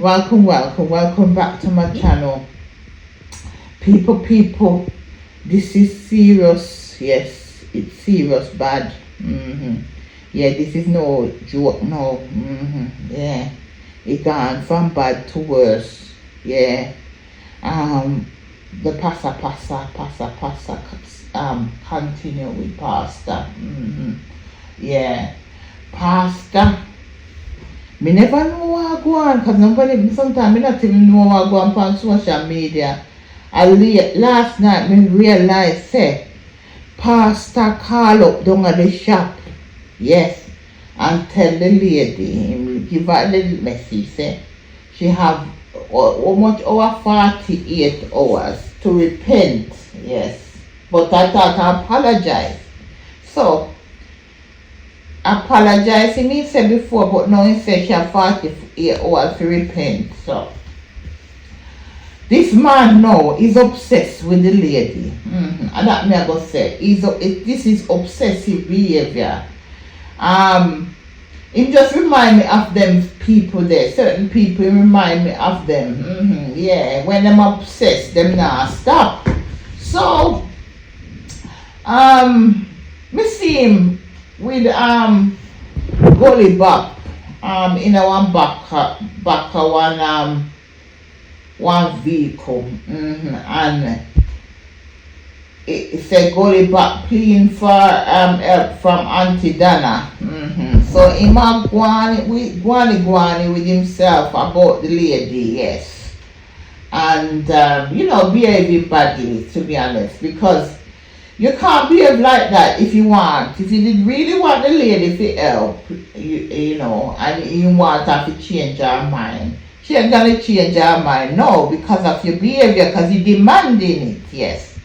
Welcome back to my channel. People, this is serious. Yes, it's serious bad. Yeah, this is no joke, no. Yeah, it gone from bad to worse. Yeah. The passa, continue with pasta. Yeah, pasta. Me never know what I go on, because sometimes I not even know what I go on social media. Last night me realized say pastor call up down at the shop. Yes. And tell the lady, give her a little message, say she have how much over 48 hours to repent. Yes. But I thought I apologize. So apologize he me said before, but now he said she have 48 hours to repent. So this man now is obsessed with the lady. And that me I go say this is obsessive behavior. It just remind me of them people there. Certain people remind me of them. Yeah, when them obsessed, them not stop. So me see him with Gully Bop in a back one vehicle, and it said Gully Bop pleading for help from Auntie Dana. So he might go on with himself about the lady, yes, and behaving badly, to be honest, because you can't behave like that if you want. If you did really want the lady to help, and you want her to change her mind, she ain't gonna change her mind, no, because of your behavior, because you're demanding it, yes.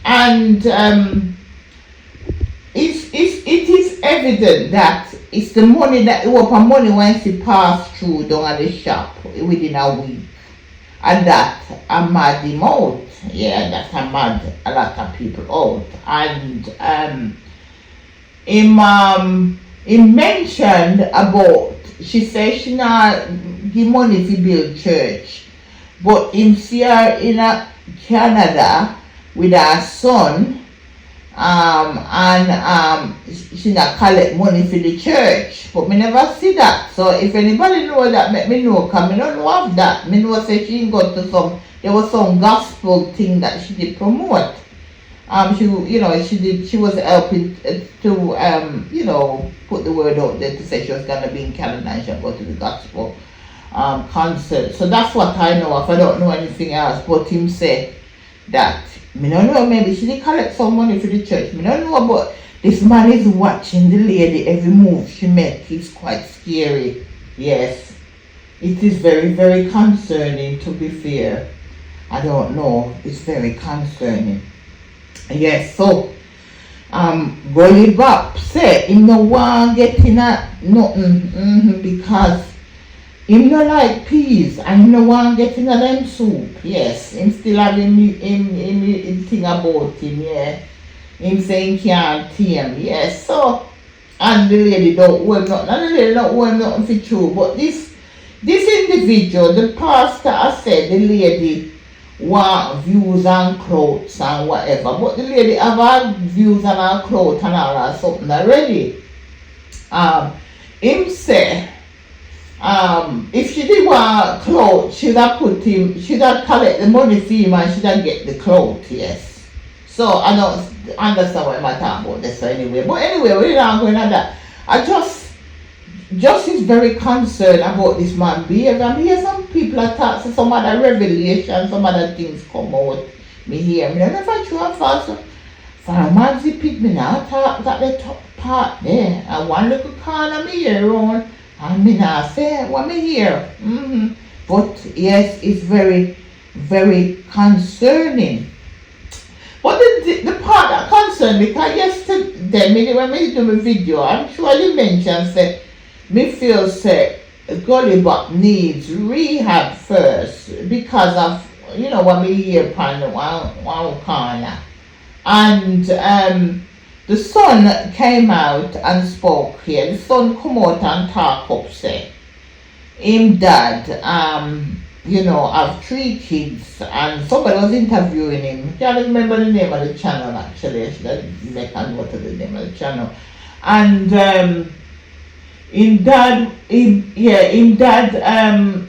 And it is evident that it's the money that it was money when she passed through down at the shop within a week, and that I mad him out. Yeah, that I mad a lot of people out. And he mentioned about, she said she not give money to build church, but him see her in Canada with her son, and she not collect money for the church, but me never see that. So if anybody know that, let me know, because me don't know of that. Me know say she got to there was some gospel thing that she did promote. She was helping to put the word out there to say she was gonna be in Canada and she'll go to the gospel concert. So that's what I know of. I don't know anything else, but him say that me don't know, maybe she did collect some money for the church. Me don't know, but this man is watching the lady every move she make. It's quite scary. Yes. It is very, very concerning, to be fair. I don't know. It's very concerning. Yes, so Gully Bop said him no want getting at nothing because him no like peas and him no want getting at them soup. Yes, him still having him thing about him, yeah. Him saying can't tame, yes. So and the lady don't owe him nothing, and the lady don't owe him nothing for true. But this individual, the pastor has said the lady want views and clothes and whatever, but the lady have her views and her clothes and all that something already. Him say if she did want clothes, she'd have collect the money for him and she'd have get the clothes, yes. So I don't understand what I'm talking about this anyway. But anyway, we're not going at that. I just is very concerned about this man behavior. I hear some people attack, so some other revelation, some other things come out. Me hear, me don't know if I true or false. For a man zip it, me not talk that the top part there. And one little corner me hear around, and me not say what me hear. But yes, it's very, very concerning. But the part that concerned me, because yesterday, when me do my video, I'm sure I mentioned, say, me feel say Gully Bop needs rehab first because of what me hear upon the one corner. And the son came out and spoke here. The son come out and talk up say him dad, have 3 kids, and somebody was interviewing him. Can't remember the name of the channel actually. I should have make a note of the name of the channel. And him dad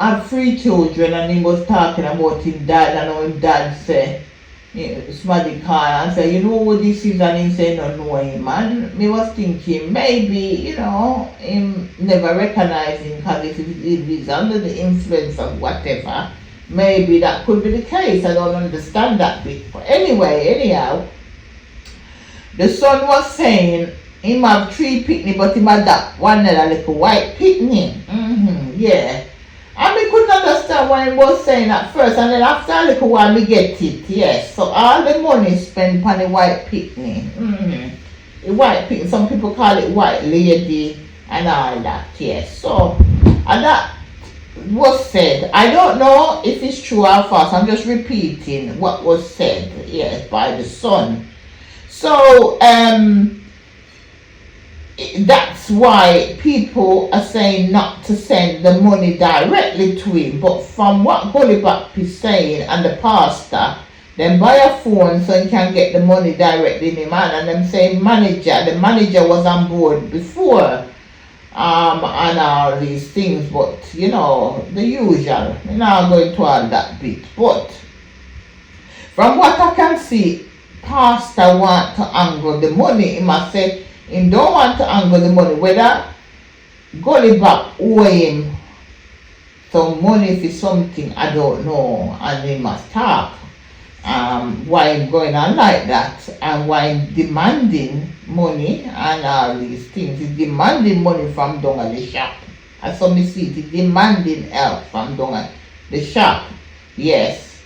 had 3 children, and he was talking about him dad, and how him dad say, somebody call and say, you know what this is, and he say no know him. And me was thinking maybe, him never recognize him, because if he's under the influence of whatever, maybe that could be the case. I don't understand that bit. But anyhow, the son was saying him have 3 picnic, but him had that one little white picnic. Yeah. And we couldn't understand why he was saying at first, and then after a little while we get it, yes. So all the money spent on the white picnic. The white picnic, some people call it white lady and all that, yes. So, and that was said. I don't know if it's true or false, I'm just repeating what was said, yes, by the son. So, that's why people are saying not to send the money directly to him. But from what Gully Bop is saying and the pastor, then buy a phone so he can get the money directly in him hand. And them saying the manager was on board before, and all these things. But the usual. We're not going to all that bit. But from what I can see, pastor want to angle the money. He must say he don't want to angle the money, whether Gully Bop owe him some money for something, I don't know, and he must talk why he's going on like that, and why he's demanding money and all these things. He's demanding money from down at the shop. As some see it, he's demanding help from down at the shop. Yes.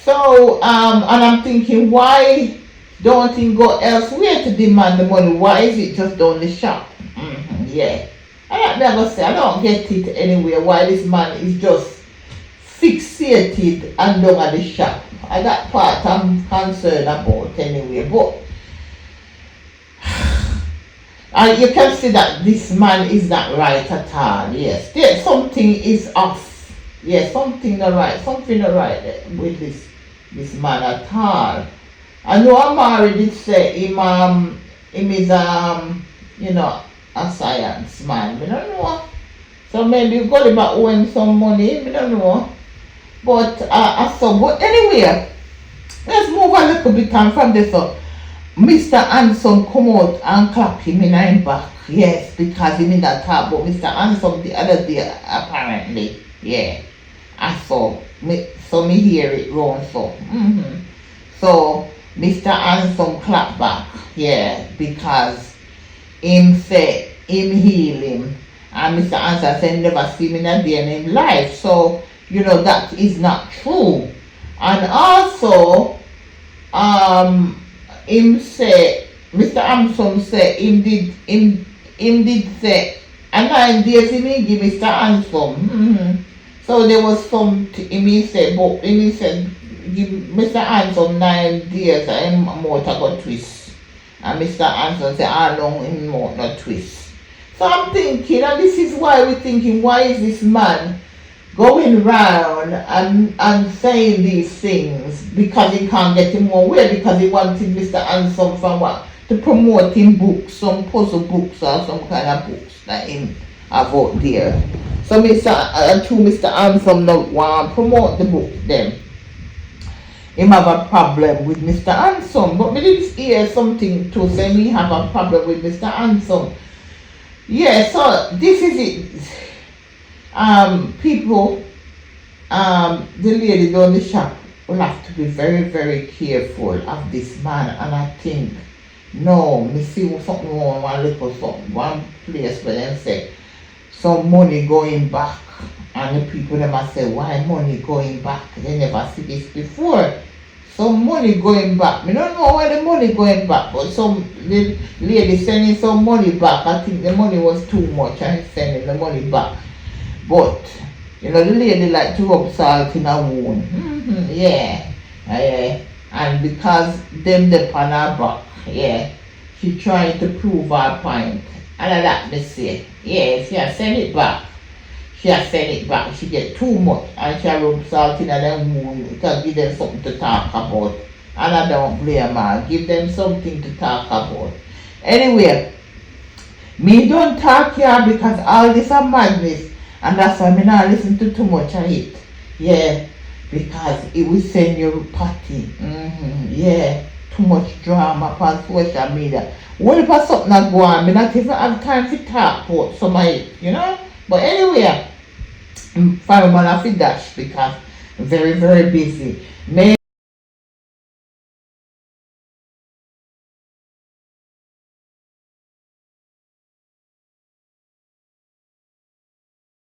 So and I'm thinking, why don't he go elsewhere to demand the money? Why is it just down the shop? Yeah. I'm going to say, I don't get it anywhere why this man is just fixated and down at the shop. That part I'm concerned about anyway. But you can see that this man is not right at all. Yes. Something is off. Yes, something not right. Something not right with this man at all. I know Amari did say him is a science man. I don't know. So maybe Gully Bop owe him some money. I don't know. But but anyway, let's move a little bit on from this. So Mr. Anson come out and clap him in his back. Yes, because he made that talk about Mr. Anson the other day apparently. Yeah. I saw me hear it wrong so. So Mr. Anson clap back, yeah, because him say him heal him, and Mr. Anson said never see me in a day in his life. So that is not true. And also him say Mr. Anson say him did say and 9 days he give Mr. Anson. So there was some he said, but he said give Mr. Anson 9 days and him mouth got twist. And Mr. Anson said how long him mouth not twist. So I'm thinking, and this is why we're thinking, why is this man going round and saying these things? Because he can't get him more way, because he wanted Mr. Anson from what? To promote him books, some puzzle books or some kind of books that him have out there. So Mr. Anson not want to promote the book then. Him have a problem with Mr. Anson. But we didn't hear something to say we have a problem with Mr. Anson. Yeah, so this is it. People, the lady down the shop will have to be very, very careful of this man. And I think, no, me see something wrong, one place where they say, some money going back, and the people them must say, why money going back? They never see this before. Some money going back. We don't know why the money going back, but some lady sending some money back. I think the money was too much and sending the money back. But the lady like to rub salt in her wound. Yeah. And because them on her back, yeah, she trying to prove her point. And that me say, yes, yeah, send it back. she has send it back. She get too much and she rub salt in them wound. You can give them something to talk about. And I don't blame her. Give them something to talk about. Anyway, me don't talk here because all this are madness. And that's why me not listen to too much of it. Yeah. Because it will send you party. Yeah. Too much drama on social media. What if I something not go on? Me not even have time to talk about some of it, you know? But anyway, fireman I feel dash because I'm very, very busy.